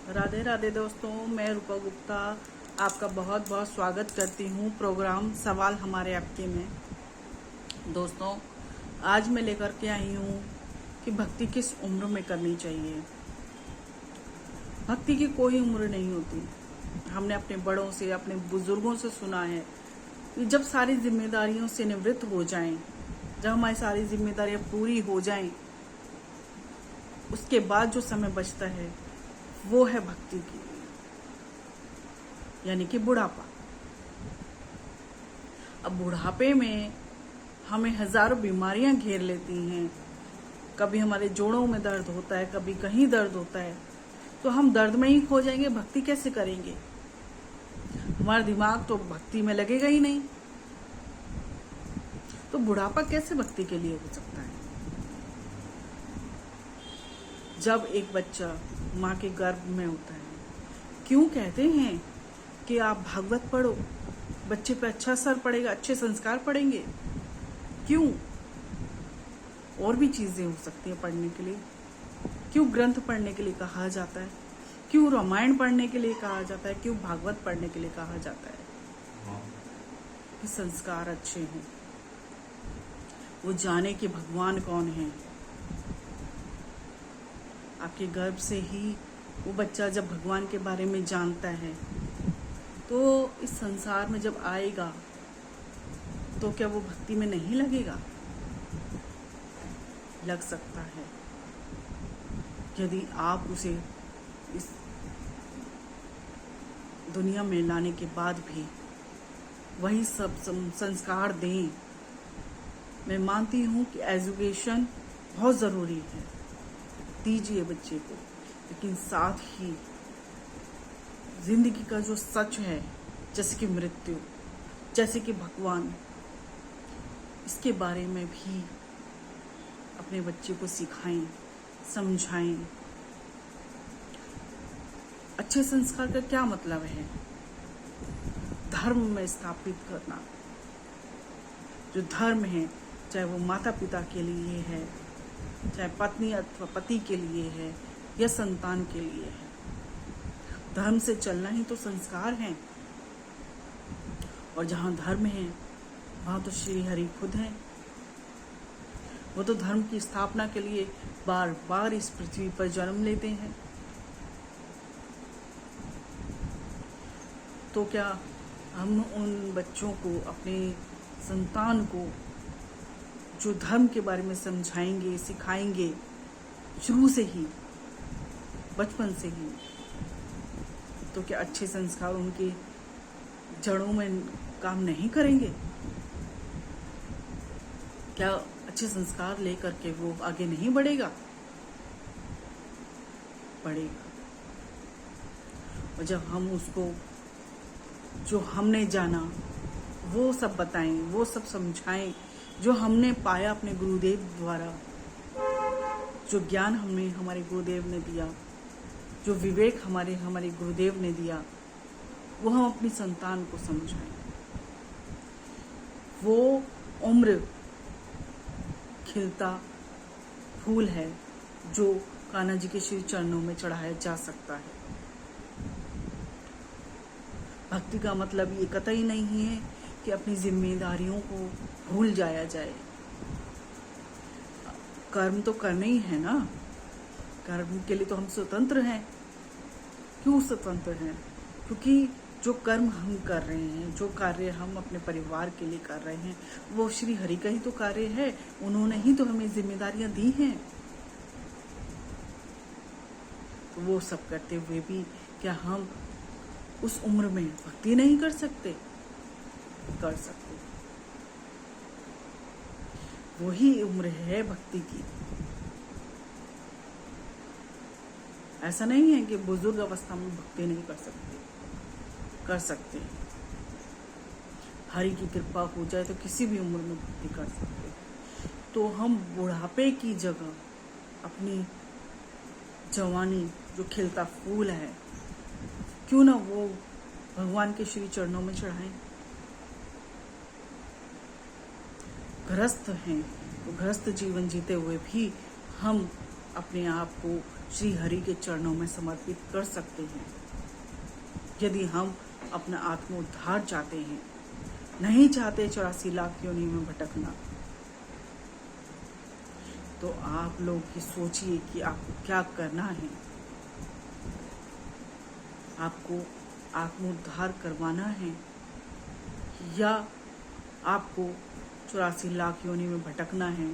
राधे राधे दोस्तों, मैं रूपा गुप्ता आपका बहुत बहुत स्वागत करती हूँ प्रोग्राम सवाल हमारे आपके में। दोस्तों, आज मैं लेकर के आई हूँ कि भक्ति किस उम्र में करनी चाहिए। भक्ति की कोई उम्र नहीं होती। हमने अपने बड़ों से, अपने बुजुर्गों से सुना है कि जब सारी जिम्मेदारियों से निवृत्त हो जाएं, जब हमारी सारी जिम्मेदारियां पूरी हो जाएं, उसके बाद जो समय बचता है वो है भक्ति की, यानी कि बुढ़ापा। अब बुढ़ापे में हमें हजारों बीमारियां घेर लेती हैं। कभी हमारे जोड़ों में दर्द होता है, कभी कहीं दर्द होता है, तो हम दर्द में ही खो जाएंगे। भक्ति कैसे करेंगे? हमारा दिमाग तो भक्ति में लगेगा ही नहीं। तो बुढ़ापा कैसे भक्ति के लिए हो सकता है? जब एक बच्चा माँ के गर्भ में होता है, क्यों कहते हैं कि आप भागवत पढ़ो, बच्चे पे अच्छा असर पड़ेगा, अच्छे संस्कार पड़ेंगे? क्यों? और भी चीजें हो सकती है पढ़ने के लिए। क्यों ग्रंथ पढ़ने के लिए कहा जाता है? क्यों रामायण पढ़ने के लिए कहा जाता है? क्यों भागवत पढ़ने के लिए कहा जाता है? कि संस्कार अच्छे हों, वो जाने कि भगवान कौन है। आपके गर्भ से ही वो बच्चा जब भगवान के बारे में जानता है, तो इस संसार में जब आएगा तो क्या वो भक्ति में नहीं लगेगा? लग सकता है, यदि आप उसे इस दुनिया में लाने के बाद भी वही सब संस्कार दें। मैं मानती हूँ कि एजुकेशन बहुत ज़रूरी है, दीजिए बच्चे को, लेकिन साथ ही जिंदगी का जो सच है, जैसे कि मृत्यु, जैसे कि भगवान, इसके बारे में भी अपने बच्चे को सिखाएं, समझाएं। अच्छे संस्कार का क्या मतलब है? धर्म में स्थापित करना। जो धर्म है, चाहे वो माता पिता के लिए है, चाहे पत्नी अथवा पति के लिए है, या संतान के लिए है, धर्म से चलना ही तो संस्कार है। और जहाँ धर्म है वहाँ तो श्री हरि खुद हैं। वो तो धर्म की स्थापना के लिए बार बार इस पृथ्वी पर जन्म लेते हैं। तो क्या हम उन बच्चों को, अपने संतान को जो धर्म के बारे में समझाएंगे, सिखाएंगे शुरू से ही, बचपन से ही, तो क्या अच्छे संस्कार उनके जड़ों में काम नहीं करेंगे? क्या अच्छे संस्कार लेकर के वो आगे नहीं बढ़ेगा? बढ़ेगा। और जब हम उसको जो हमने जाना वो सब बताएं, वो सब समझाएं, जो हमने पाया अपने गुरुदेव द्वारा, जो ज्ञान हमने हमारे गुरुदेव ने दिया, जो विवेक हमारे गुरुदेव ने दिया, वो हम अपनी संतान को समझाएं। वो उम्र खिलता फूल है जो कान्हा जी के श्री चरणों में चढ़ाया जा सकता है। भक्ति का मतलब ये कतई नहीं है कि अपनी जिम्मेदारियों को भूल जाया जाए। कर्म तो करने ही है ना। कर्म के लिए तो हम स्वतंत्र हैं। क्यों स्वतंत्र हैं? क्योंकि जो कर्म हम कर रहे हैं, जो कार्य हम अपने परिवार के लिए कर रहे हैं, वो श्री हरि का ही तो कार्य है। उन्होंने ही तो हमें जिम्मेदारियां दी हैं। तो वो सब करते हुए भी क्या हम उस उम्र में भक्ति नहीं कर सकते? कर सकते। वही उम्र है भक्ति की। ऐसा नहीं है कि बुजुर्ग अवस्था में भक्ति नहीं कर सकते। कर सकते हैं। हरि की कृपा हो जाए तो किसी भी उम्र में भक्ति कर सकते हैं। तो हम बुढ़ापे की जगह अपनी जवानी, जो खिलता फूल है, क्यों ना वो भगवान के श्री चरणों में चढ़ाएं। गृहस्थ हैं, तो गृहस्थ जीवन जीते हुए भी हम अपने आप को श्री हरि के चरणों में समर्पित कर सकते हैं। यदि हम अपना आत्मोद्धार चाहते हैं, नहीं चाहते 84 लाख योनि में भटकना, तो आप लोग ही सोचिए कि आपको क्या करना है। आपको आत्मोद्धार करवाना है या आपको 84 लाख योनि में भटकना है।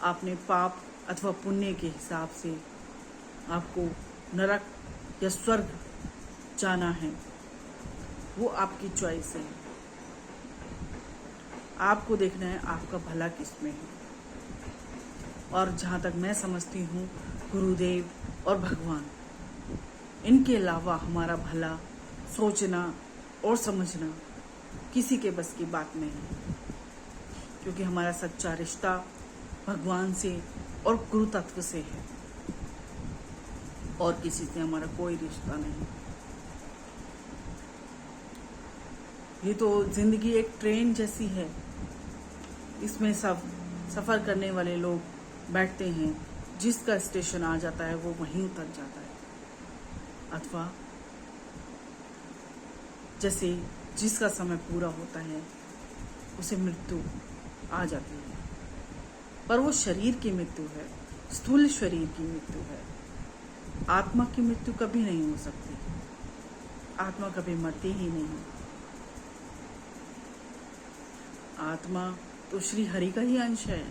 आपने पाप अथवा पुण्य के हिसाब से आपको नरक या स्वर्ग जाना है, वो आपकी चॉइस है। आपको देखना है आपका भला किसमें है। और जहाँ तक मैं समझती हूँ, गुरुदेव और भगवान, इनके अलावा हमारा भला सोचना और समझना किसी के बस की बात नहीं है, क्योंकि हमारा सच्चा रिश्ता भगवान से और गुरु तत्व से है और किसी से हमारा कोई रिश्ता नहीं। ये तो जिंदगी एक ट्रेन जैसी है, इसमें सब सफ़र करने वाले लोग बैठते हैं, जिसका स्टेशन आ जाता है वो वहीं उतर जाता है, अथवा जैसे जिसका समय पूरा होता है उसे मृत्यु आ जाती है। पर वो शरीर की मृत्यु है, स्थूल शरीर की मृत्यु है। आत्मा की मृत्यु कभी नहीं हो सकती, आत्मा कभी मरती ही नहीं। आत्मा तो श्री हरि का ही अंश है।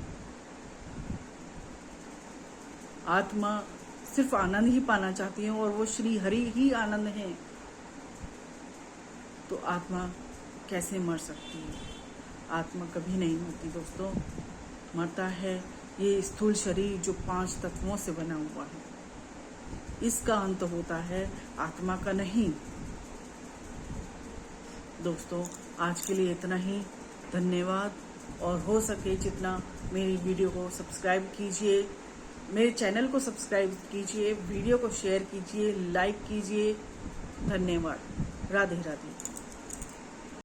आत्मा सिर्फ आनंद ही पाना चाहती है और वो श्री हरि ही आनंद है। तो आत्मा कैसे मर सकती है? आत्मा कभी नहीं मरती दोस्तों। मरता है ये स्थूल शरीर जो 5 तत्वों से बना हुआ है, इसका अंत होता है, आत्मा का नहीं। दोस्तों आज के लिए इतना ही। धन्यवाद। और हो सके जितना मेरी वीडियो को सब्सक्राइब कीजिए, मेरे चैनल को सब्सक्राइब कीजिए, वीडियो को शेयर कीजिए, लाइक कीजिए। धन्यवाद। राधे राधे।